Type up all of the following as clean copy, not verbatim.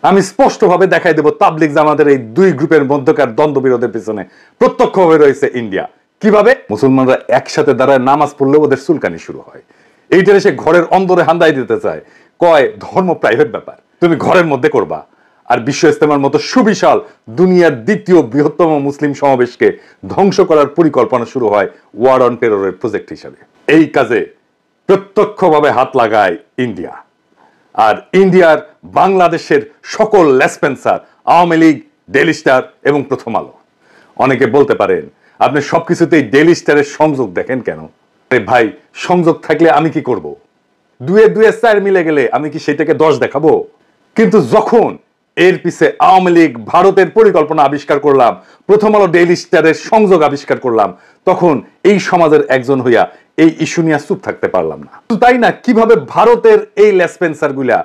আমি স্পষ্টভাবে দেখাই দেব তাবলিগ জামাতের এই দুই গ্রুপের মধ্যকার দ্বন্দ্ব বিরোধের পিছনে প্রত্যক্ষভাবে রয়েছে ইন্ডিয়া। কিভাবে? মুসলমানরা একসাথে দাঁড়ায় নামাজ পড়লে ওদের চুলকানি শুরু হয়। এইটারে সে ঘরের অন্দরে হান্দাই দিতে চায়, কয় ধর্ম প্রাইভেট ব্যাপার, তুমি ঘরের মধ্যে করবা। আর বিশ্ব ইস্তেমার মতো সুবিশাল দুনিয়ার দ্বিতীয় বৃহত্তম মুসলিম সমাবেশকে ধ্বংস করার পরিকল্পনা শুরু হয় ওয়ার অন টেররের প্রজেক্ট হিসাবে। এই কাজে প্রত্যক্ষভাবে হাত লাগায় ইন্ডিয়া। আর ইন্ডিয়ার বাংলাদেশের সকল লেসপেন্সার, আওয়ামী লীগ, ডেইলি স্টার এবং প্রথম আলো। অনেকে বলতে পারেন আপনি সবকিছুতেই ডেইলি স্টারের সংযোগ দেখেন কেন? ভাই, সংযোগ থাকলে আমি কি করব? দুয়ে দুয়ে চার মিলে গেলে আমি কি সেটাকে 10 দেখাবো? কিন্তু যখন এর পিছে আওয়ামী লীগ ভারতের পরিকল্পনা আবিষ্কার করলাম, প্রথম আলো ডেইলি স্টারের সংযোগ আবিষ্কার করলাম, তখন এই সমাজের একজন হইয়া এই ইস্যু নিয়ে চুপ থাকতে পারলাম না। তাই না, কিভাবে ভারতের এই লেসপেন্সার গুলা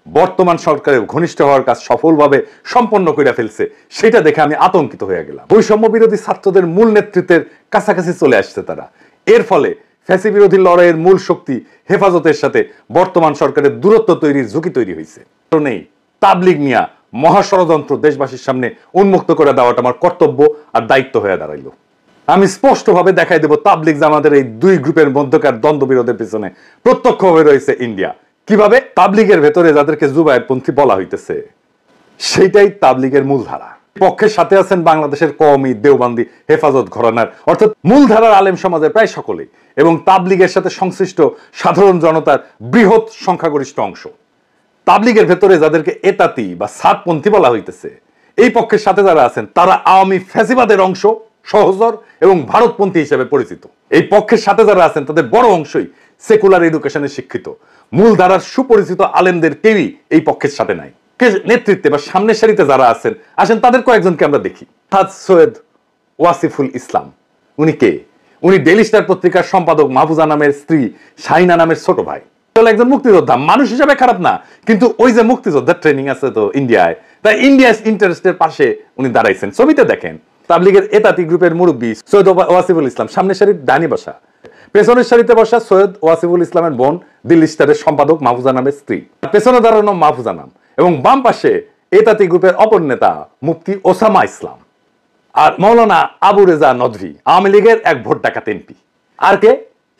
বর্তমান সরকারের ঘনিষ্ঠ হওয়ার কাজ সফলভাবে সম্পন্ন করে ফেলছে, সেটা দেখে আমি আতঙ্কিত হয়ে গেলাম। বৈষম্য বিরোধী ছাত্রদের মূল নেতৃত্বের কাছাকাছি চলে আসছে তারা। এর ফলে ফ্যাসি বিরোধী লড়াইয়ের মূল শক্তি হেফাজতের সাথে বর্তমান সরকারের দূরত্ব তৈরির ঝুঁকি তৈরি হয়েছে। নেই তাবলিগ নিয়া মহা ষড়যন্ত্র দেশবাসীর সামনে উন্মুক্ত করে দেওয়াটা আমার কর্তব্য আর দায়িত্ব হয়ে দাঁড়াইল। আমি স্পষ্টভাবে দেখাই দেব তাবলিগ জামাতের এই দুই গ্রুপের মধ্যকার দ্বন্দ্ব বিরোধের পিছনে প্রত্যক্ষভাবে রয়েছে ইন্ডিয়া। কিভাবে? তাবলিগের ভেতরে যাদেরকে জুবায়েরপন্থী বলা হইতেছে, সেইটাই তাবলিগের মূলধারা। পক্ষের সাথে আছেন বাংলাদেশের কওমি, দেওবন্দি, হেফাজত ঘরানার অর্থাৎ মূলধারার আলেম সমাজের প্রায় সকলেই, এবং তাবলিগের সাথে সংশ্লিষ্ট সাধারণ জনতার বৃহৎ সংখ্যাগরিষ্ঠ অংশ। তাবলিগের ভেতরে যাদেরকে এতাতি বা সাতপন্থী বলা হইতেছে, এই পক্ষের সাথে যারা আছেন তারা আওয়ামী ফ্যাসিবাদের অংশ, সহচর এবং ভারতপন্থী হিসেবে পরিচিত। এই পক্ষের সাথে যারা আছেন তাদের বড় অংশই সেকুলার এডুকেশনে শিক্ষিত। মূলধারার সুপরিচিত আলেমদের কেউই এই পক্ষের সাথে নাই। নেতৃত্বে বা সামনের সারিতে যারা আছেন, আসেন তাদের কয়েকজনকে আমরা দেখি। সৈয়দ ওয়াসিফুল ইসলাম, উনি কে? উনি ডেইলি স্টার পত্রিকার সম্পাদক মাহফুজা নামের স্ত্রী শাহিনা নামের ছোট ভাই। একজন মুক্তিযোদ্ধা, মানুষ হিসাবে খারাপ না, কিন্তু ওই যে মুক্তিযোদ্ধার ট্রেনিং আছে তো ইন্ডিয়ায়, তাই ইন্ডিয়াস ইন্টারেস্টের পাশে উনি দাঁড়াইছেন। ছবিতে দেখেন তাবলিগের এতাতি গ্রুপের মুরব্বী সৈয়দ ওয়াসিফুল ইসলাম সামনের সারির ডানি বসা, পেছনের সারিতে বসা সৈয়দ ওয়াসিফুল ইসলামের বোন দিল্লি স্টারের সম্পাদক মাহফুজা নামের স্ত্রী, পেছনে দাঁড়ানো মাহফুজা নাম, এবং বাম পাশে এতাতি গ্রুপের অপর নেতা মুফতি ওসামা ইসলাম আর মৌলানা আবু রেজা নদভী, আওয়ামী লীগের এক ভোট ডাকাত এমপি। আর কে?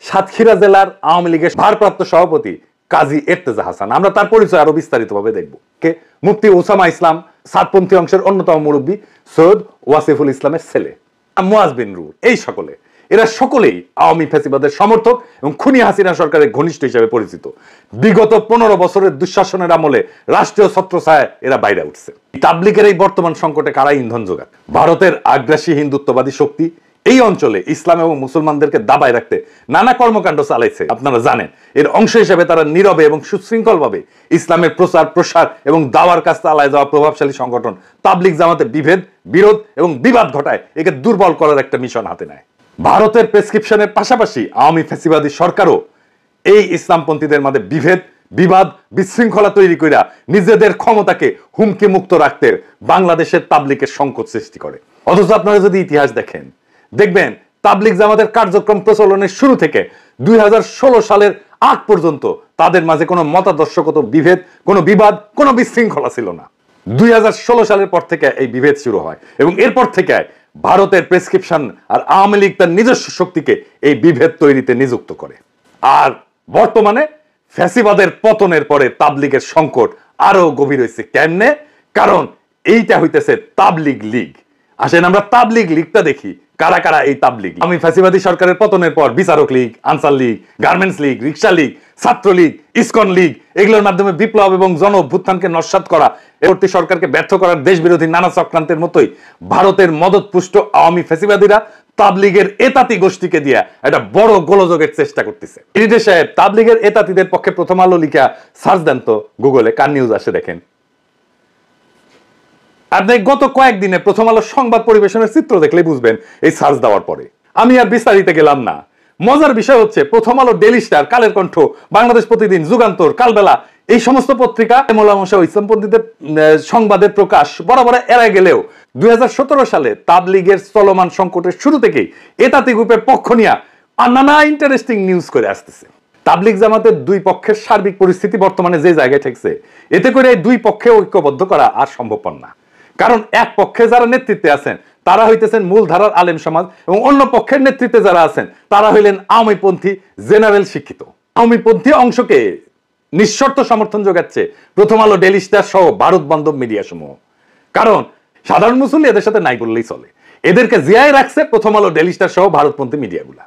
সাতক্ষীরা জেলার আওয়ামী লীগের ভারপ্রাপ্ত সভাপতি কাজী এর্তেজা হাসান। আমরা তার পরিচয় আরো বিস্তারিতভাবে দেখব। কে? মুফতি ওসামা ইসলাম, সাতপন্থী অংশের অন্যতম মুরব্বী সৈয়দ ওয়াসিফুল ইসলামের ছেলে মুয়াজ বিন রুর। এই সকলে, এরা সকলেই আওয়ামী ফ্যাসিবাদের সমর্থক এবং খুনি হাসিনা সরকারের ঘনিষ্ঠ হিসেবে পরিচিত। বিগত 15 বছরের দুঃশাসনের আমলে রাষ্ট্রীয় ছত্রছায়ায় এরা বাইরে উঠছে। তাবলিগের এই বর্তমান সংকটে কারা ইন্ধন যোগান? ভারতের আগ্রাসী হিন্দুত্ববাদী শক্তি এই অঞ্চলে ইসলাম এবং মুসলমানদেরকে দাবায় রাখতে নানা কর্মকাণ্ড চালাইছে। আপনারা জানেন, এর অংশ হিসেবে তারা নীরবে এবং সুশৃঙ্খলভাবে ইসলামের প্রচার, প্রসার এবং দাওয়ার কাজ চালায় যাওয়া প্রভাবশালী সংগঠন তাবলিগ জামাতে বিভেদ, বিরোধ এবং বিবাদ ঘটায় একে দুর্বল করার একটা মিশন হাতে নেয়। ভারতের প্রেসক্রিপশনের পাশাপাশি আওয়ামী ফ্যাসিবাদী সরকারও এই ইসলামপন্থীদের মধ্যে বিভেদ, বিবাদ, বিশৃঙ্খলা তৈরি কইরা নিজেদের ক্ষমতাকে হুমকি মুক্ত রাখতে বাংলাদেশের তাবলিগের সংকট সৃষ্টি করে। অথচ আপনারা যদি ইতিহাস দেখেন, দেখবেন তাবলিগ জামাতের কার্যক্রম প্রচলনের শুরু থেকে 2016 সালের আগ পর্যন্ত তাদের মাঝে কোনো মতাদর্শগত বিভেদ, কোনো বিবাদ, কোনো বিশৃঙ্খলা ছিল না। 2016 সালের পর থেকে এই বিভেদ শুরু হয় এবং এরপর থেকে ভারতের প্রেসক্রিপশন আর আওয়ামী লীগ তার নিজস্ব শক্তিকে এই বিভেদ তৈরিতে নিযুক্ত করে। আর বর্তমানে ফ্যাসিবাদের পতনের পরে তাবলিগের সংকট আরো গভীর হয়েছে। কেমনে? কারণ এইটা হইতেছে তাবলিগ লীগ। আসেন আমরা তাবলিগ লীগটা দেখি, কারা কারা এই তাবলিগ। আমি ফ্যাসিবাদী সরকারের পতনের পর বিচারক লীগ, আনসার লীগ, গার্মেন্টস লীগ, রিক্সা লীগ, ছাত্রলীগ, ইসকন লীগ, এগুলোর মাধ্যমে বিপ্লব এবং জন অভ্যুত্থানকে নস্যাৎ করা, পরবর্তী সরকারকে ব্যর্থ করার দেশবিরোধী নানা চক্রান্তের মতোই ভারতের মদতপুষ্ট আওয়ামী ফ্যাসিবাদীরা তাবলিগের এতাতি গোষ্ঠীকে দিয়ে একটা বড় গোলযোগের চেষ্টা করতেছে। এডিটর সাহেব, তাবলিগের এতাতিদের পক্ষে প্রথম আলো লিখা সার্চ দেন তো গুগলে, কার নিউজ আসে দেখেন। আপনি গত কয়েকদিনে প্রথম আলো সংবাদ পরিবেশনের চিত্র দেখলেই বুঝবেন এই সার্চ দেওয়ার পরে। আমি আর বিস্তারিত গেলাম না। মজার বিষয় হচ্ছে প্রথম আলো, ডেইলি স্টার, কালের কণ্ঠ, বাংলাদেশ প্রতিদিন, যুগান্তর, কালবেলা, এই সমস্ত পত্রিকা মোলামশা ইসলামপন্থীদের সংবাদের প্রকাশ বরাবর এড়ায় গেলেও 2017 সালে তাবলিগের চলমান সংকটের শুরু থেকেই এতাতি গ্রুপের পক্ষ নিয়ে নানা ইন্টারেস্টিং নিউজ করে আসতেছে। তাবলিগ জামাতের দুই পক্ষের সার্বিক পরিস্থিতি বর্তমানে যে জায়গায় ঠেকছে, এতে করে এই দুই পক্ষে ঐক্যবদ্ধ করা আর সম্ভবপর না। কারণ এক পক্ষে যারা নেতৃত্বে আছেন তারা হইতেছেন মূলধারার আলেম সমাজ, এবং অন্য পক্ষের নেতৃত্বে যারা আছেন তারা হইলেন আওয়ামীপন্থী জেনারেল শিক্ষিত। আওয়ামীপন্থী অংশকে নিঃশর্ত সমর্থন যোগাচ্ছে প্রথম আলো, ডেইলি স্টার সহ ভারত বান্ধব মিডিয়া সমূহ। কারণ সাধারণ মুসল্লি এদের সাথে নাই বললেই চলে, এদেরকে জিয়ায় রাখছে প্রথম আলো, ডেইলি স্টার সহ ভারতপন্থী মিডিয়াগুলা।